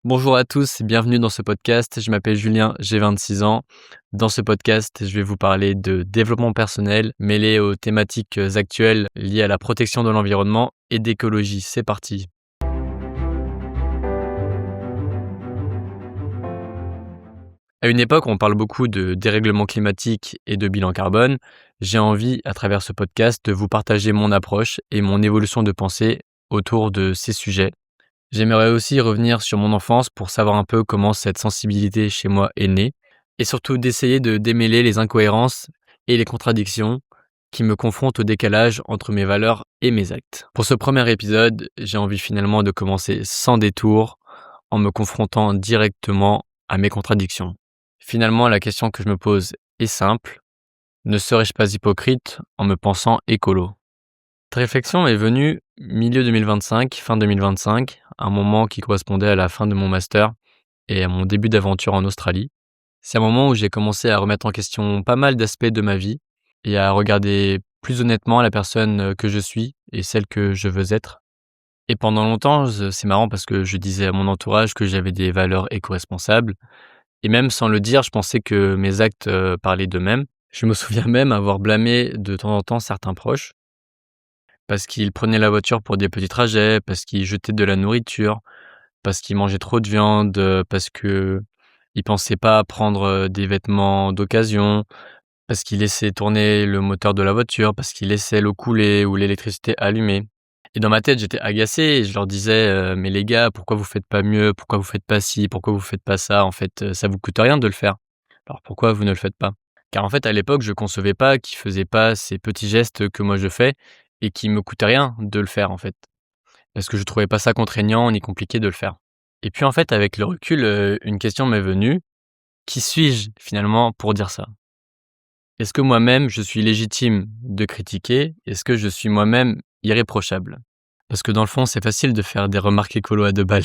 Bonjour à tous, bienvenue dans ce podcast. Je m'appelle Julien, j'ai 26 ans. Dans ce podcast, je vais vous parler de développement personnel mêlé aux thématiques actuelles liées à la protection de l'environnement et d'écologie. C'est parti. À une époque où on parle beaucoup de dérèglement climatique et de bilan carbone, j'ai envie, à travers ce podcast, de vous partager mon approche et mon évolution de pensée autour de ces sujets. J'aimerais aussi revenir sur mon enfance pour savoir un peu comment cette sensibilité chez moi est née et surtout d'essayer de démêler les incohérences et les contradictions qui me confrontent au décalage entre mes valeurs et mes actes. Pour ce premier épisode, j'ai envie finalement de commencer sans détour en me confrontant directement à mes contradictions. Finalement, la question que je me pose est simple. Ne serais-je pas hypocrite en me pensant écolo ? Cette réflexion est venue milieu 2025, fin 2025, un moment qui correspondait à la fin de mon master et à mon début d'aventure en Australie. C'est un moment où j'ai commencé à remettre en question pas mal d'aspects de ma vie et à regarder plus honnêtement la personne que je suis et celle que je veux être. Et pendant longtemps, c'est marrant parce que je disais à mon entourage que j'avais des valeurs éco-responsables et même sans le dire, je pensais que mes actes parlaient d'eux-mêmes. Je me souviens même avoir blâmé de temps en temps certains proches parce qu'ils prenaient la voiture pour des petits trajets, parce qu'ils jetaient de la nourriture, parce qu'ils mangeaient trop de viande, parce qu'ils pensaient pas prendre, des vêtements d'occasion, parce qu'ils laissaient tourner le moteur de la voiture, parce qu'ils laissaient l'eau couler ou l'électricité allumée. Et dans ma tête, j'étais agacé et je leur disais: «Mais les gars, pourquoi vous faites pas mieux? Pourquoi vous faites pas ci? Pourquoi vous faites pas ça? En fait, ça vous coûte rien de le faire. Alors pourquoi vous ne le faites pas?» Car en fait, à l'époque, je concevais pas qu'ils faisaient pas ces petits gestes que moi je fais et qui me coûtaient rien de le faire, en fait. Parce que je trouvais pas ça contraignant ni compliqué de le faire. Et puis en fait, avec le recul, une question m'est venue: qui suis-je finalement pour dire ça? Est-ce que moi-même je suis légitime de critiquer? Est-ce que je suis moi-même irréprochable? Parce que dans le fond, c'est facile de faire des remarques écolo à 2 balles.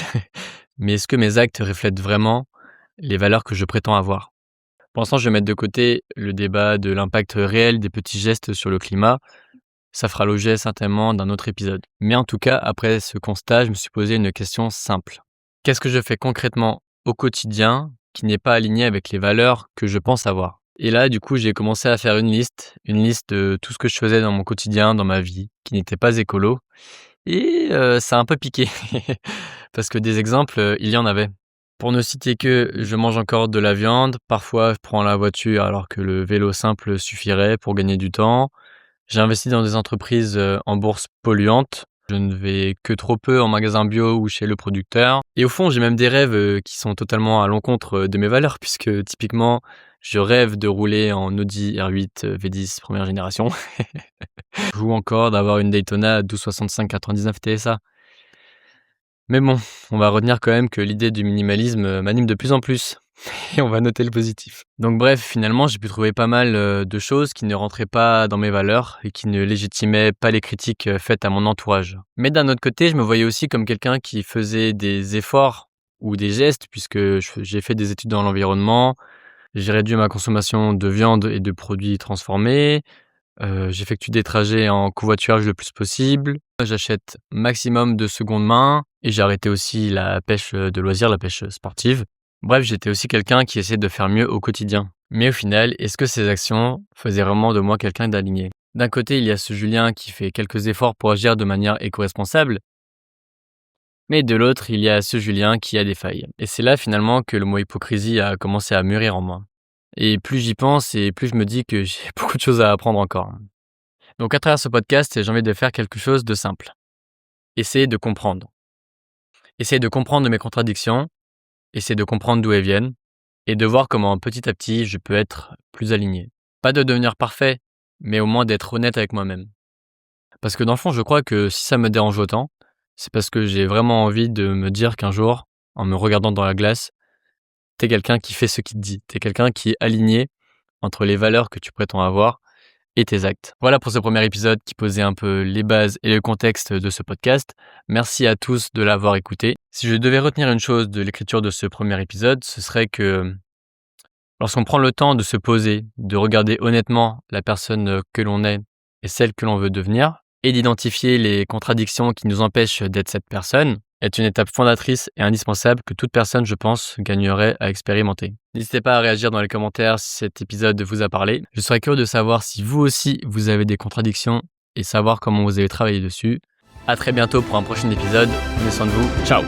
Mais est-ce que mes actes reflètent vraiment les valeurs que je prétends avoir? Pour l'instant, je vais mettre de côté le débat de l'impact réel des petits gestes sur le climat. Ça fera l'objet certainement d'un autre épisode. Mais en tout cas, après ce constat, je me suis posé une question simple. Qu'est-ce que je fais concrètement au quotidien qui n'est pas aligné avec les valeurs que je pense avoir? Et là, du coup, j'ai commencé à faire une liste de tout ce que je faisais dans mon quotidien, dans ma vie, qui n'était pas écolo. Et ça a un peu piqué. Parce que des exemples, il y en avait. Pour ne citer que, je mange encore de la viande, parfois je prends la voiture alors que le vélo simple suffirait pour gagner du temps. J'ai investi dans des entreprises, en bourse polluantes. Je ne vais que trop peu en magasin bio ou chez le producteur et au fond, j'ai même des rêves, qui sont totalement à l'encontre, de mes valeurs puisque typiquement, je rêve de rouler en Audi R8, V10 1re génération ou encore d'avoir une Daytona 1265 99 TSA. Mais bon, on va retenir quand même que l'idée du minimalisme, m'anime de plus en plus et on va noter le positif. Donc bref, finalement, j'ai pu trouver pas mal, de choses qui ne rentraient pas dans mes valeurs et qui ne légitimaient pas les critiques, faites à mon entourage. Mais d'un autre côté, je me voyais aussi comme quelqu'un qui faisait des efforts ou des gestes puisque j'ai fait des études dans l'environnement, j'ai réduit ma consommation de viande et de produits transformés, j'effectue des trajets en covoiturage le plus possible. J'achète maximum de seconde main et j'ai arrêté aussi la pêche, de loisir, la pêche, sportive. Bref, j'étais aussi quelqu'un qui essayait de faire mieux au quotidien. Mais au final, est-ce que ces actions faisaient vraiment de moi quelqu'un d'aligné? D'un côté, il y a ce Julien qui fait quelques efforts pour agir de manière éco-responsable, mais de l'autre, il y a ce Julien qui a des failles. Et c'est là finalement que le mot hypocrisie a commencé à mûrir en moi. Et plus j'y pense et plus je me dis que j'ai beaucoup de choses à apprendre encore. Donc à travers ce podcast, j'ai envie de faire quelque chose de simple. Essayer de comprendre. Essayer de comprendre mes contradictions, essayer de comprendre d'où elles viennent et de voir comment petit à petit je peux être plus aligné. Pas de devenir parfait, mais au moins d'être honnête avec moi-même. Parce que dans le fond, je crois que si ça me dérange autant, c'est parce que j'ai vraiment envie de me dire qu'un jour, en me regardant dans la glace, t'es quelqu'un qui fait ce qu'il te dit. T'es quelqu'un qui est aligné entre les valeurs que tu prétends avoir et tes actes. Voilà pour ce premier épisode qui posait un peu les bases et le contexte de ce podcast. Merci à tous de l'avoir écouté. Si je devais retenir une chose de l'écriture de ce premier épisode, ce serait que lorsqu'on prend le temps de se poser, de regarder honnêtement la personne que l'on est et celle que l'on veut devenir, et d'identifier les contradictions qui nous empêchent d'être cette personne, est une étape fondatrice et indispensable que toute personne, je pense, gagnerait à expérimenter. N'hésitez pas à réagir dans les commentaires si cet épisode vous a parlé. Je serais curieux de savoir si vous aussi, vous avez des contradictions et savoir comment vous avez travaillé dessus. À très bientôt pour un prochain épisode. Prenez soin de vous. Ciao!